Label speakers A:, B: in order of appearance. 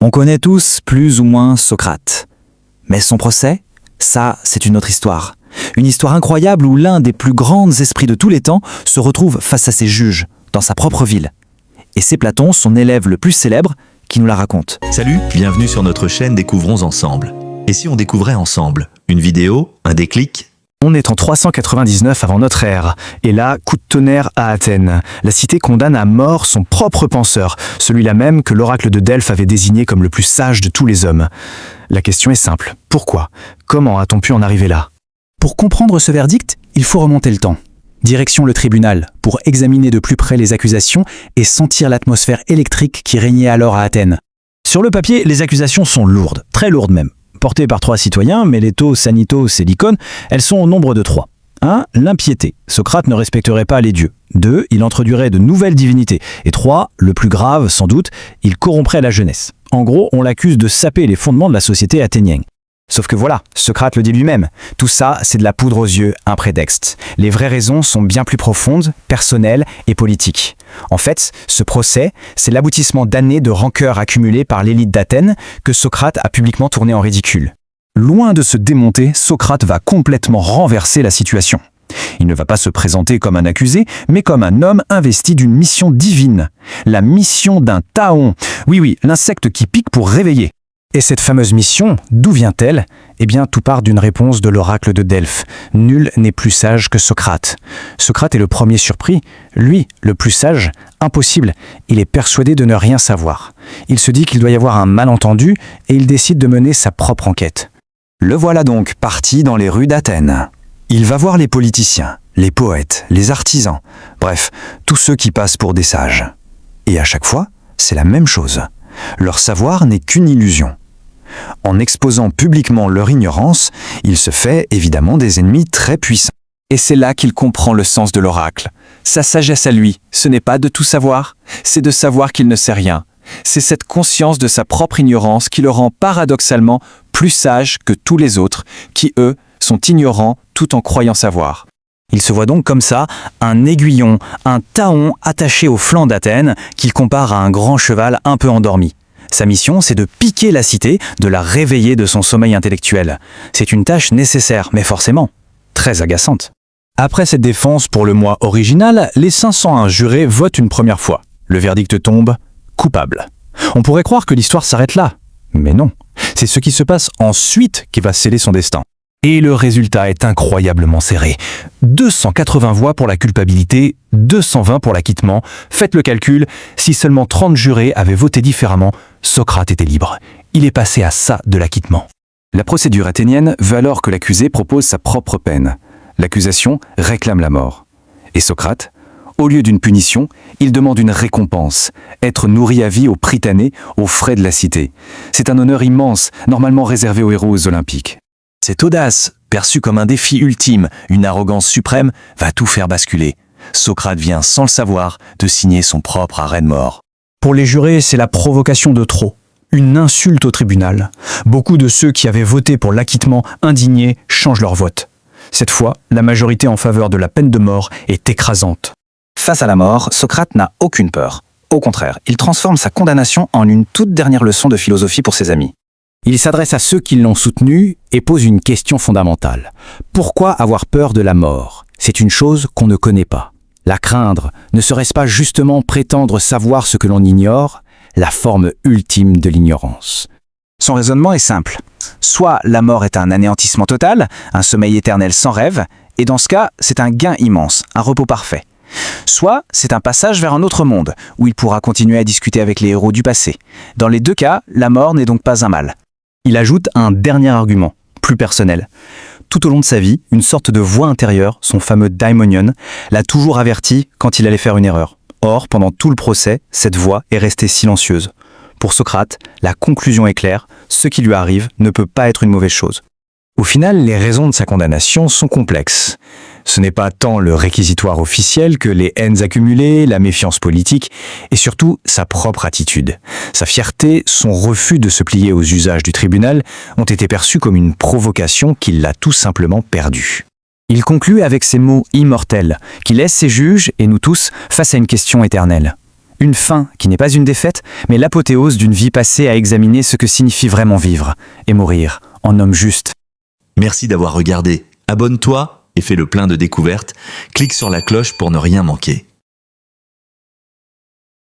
A: On connaît tous plus ou moins Socrate. Mais son procès, ça, c'est une autre histoire. Une histoire incroyable où l'un des plus grands esprits de tous les temps se retrouve face à ses juges, dans sa propre ville. Et c'est Platon, son élève le plus célèbre, qui nous la raconte.
B: Salut, bienvenue sur notre chaîne Découvrons ensemble. Et si on découvrait ensemble une vidéo, un déclic?
C: On est en 399 avant notre ère, et là, coup de tonnerre à Athènes. La cité condamne à mort son propre penseur, celui-là même que l'oracle de Delphes avait désigné comme le plus sage de tous les hommes. La question est simple. Pourquoi? Comment a-t-on pu en arriver là?
D: Pour comprendre ce verdict, il faut remonter le temps. Direction le tribunal, pour examiner de plus près les accusations et sentir l'atmosphère électrique qui régnait alors à Athènes.
E: Sur le papier, les accusations sont lourdes, très lourdes même. Portées par 3 citoyens, Mélétos, Sanitos et Lycon, elles sont au nombre de 3. 1. L'impiété. Socrate ne respecterait pas les dieux. 2. Il introduirait de nouvelles divinités. Et 3. Le plus grave, sans doute, il corromprait la jeunesse. En gros, on l'accuse de saper les fondements de la société athénienne.
C: Sauf que voilà, Socrate le dit lui-même, tout ça c'est de la poudre aux yeux, un prétexte. Les vraies raisons sont bien plus profondes, personnelles et politiques. En fait, ce procès, c'est l'aboutissement d'années de rancœur accumulées par l'élite d'Athènes que Socrate a publiquement tourné en ridicule. Loin de se démonter, Socrate va complètement renverser la situation. Il ne va pas se présenter comme un accusé, mais comme un homme investi d'une mission divine. La mission d'un taon. Oui, l'insecte qui pique pour réveiller. Et cette fameuse mission, d'où vient-elle? Eh bien, tout part d'une réponse de l'oracle de Delphes. Nul n'est plus sage que Socrate. Socrate est le premier surpris. Lui, le plus sage, impossible. Il est persuadé de ne rien savoir. Il se dit qu'il doit y avoir un malentendu et il décide de mener sa propre enquête.
A: Le voilà donc parti dans les rues d'Athènes. Il va voir les politiciens, les poètes, les artisans, bref, tous ceux qui passent pour des sages. Et à chaque fois, c'est la même chose. Leur savoir n'est qu'une illusion. En exposant publiquement leur ignorance, il se fait évidemment des ennemis très puissants. Et c'est là qu'il comprend le sens de l'oracle. Sa sagesse à lui, ce n'est pas de tout savoir, c'est de savoir qu'il ne sait rien. C'est cette conscience de sa propre ignorance qui le rend paradoxalement plus sage que tous les autres, qui eux sont ignorants tout en croyant savoir.
E: Il se voit donc comme ça, un aiguillon, un taon attaché au flanc d'Athènes qu'il compare à un grand cheval un peu endormi. Sa mission, c'est de piquer la cité, de la réveiller de son sommeil intellectuel. C'est une tâche nécessaire, mais forcément très agaçante.
C: Après cette défense pour le moi original, les 501 jurés votent une première fois. Le verdict tombe coupable. On pourrait croire que l'histoire s'arrête là, mais non. C'est ce qui se passe ensuite qui va sceller son destin. Et le résultat est incroyablement serré. 280 voix pour la culpabilité, 220 pour l'acquittement. Faites le calcul, si seulement 30 jurés avaient voté différemment, Socrate était libre. Il est passé à ça de l'acquittement. La procédure athénienne veut alors que l'accusé propose sa propre peine. L'accusation réclame la mort. Et Socrate, au lieu d'une punition, il demande une récompense, être nourri à vie aux Prytanée, aux frais de la cité. C'est un honneur immense, normalement réservé aux héros olympiques.
E: Cette audace, perçue comme un défi ultime, une arrogance suprême, va tout faire basculer. Socrate vient, sans le savoir, de signer son propre arrêt de mort.
D: Pour les jurés, c'est la provocation de trop. Une insulte au tribunal. Beaucoup de ceux qui avaient voté pour l'acquittement indignés changent leur vote. Cette fois, la majorité en faveur de la peine de mort est écrasante.
A: Face à la mort, Socrate n'a aucune peur. Au contraire, il transforme sa condamnation en une toute dernière leçon de philosophie pour ses amis.
D: Il s'adresse à ceux qui l'ont soutenu et pose une question fondamentale. Pourquoi avoir peur de la mort? C'est une chose qu'on ne connaît pas. La craindre, ne serait-ce pas justement prétendre savoir ce que l'on ignore, la forme ultime de l'ignorance?
A: Son raisonnement est simple. Soit la mort est un anéantissement total, un sommeil éternel sans rêve, et dans ce cas, c'est un gain immense, un repos parfait. Soit c'est un passage vers un autre monde, où il pourra continuer à discuter avec les héros du passé. Dans les deux cas, la mort n'est donc pas un mal.
E: Il ajoute un dernier argument, plus personnel. Tout au long de sa vie, une sorte de voix intérieure, son fameux daimonion, l'a toujours averti quand il allait faire une erreur. Or, pendant tout le procès, cette voix est restée silencieuse. Pour Socrate, la conclusion est claire, ce qui lui arrive ne peut pas être une mauvaise chose.
C: Au final, les raisons de sa condamnation sont complexes. Ce n'est pas tant le réquisitoire officiel que les haines accumulées, la méfiance politique, et surtout sa propre attitude. Sa fierté, son refus de se plier aux usages du tribunal ont été perçus comme une provocation qui l'a tout simplement perdu.
D: Il conclut avec ces mots immortels, qui laissent ses juges, et nous tous, face à une question éternelle.
C: Une fin qui n'est pas une défaite, mais l'apothéose d'une vie passée à examiner ce que signifie vraiment vivre et mourir en homme juste.
B: Merci d'avoir regardé. Abonne-toi et fais le plein de découvertes. Clique sur la cloche pour ne rien manquer.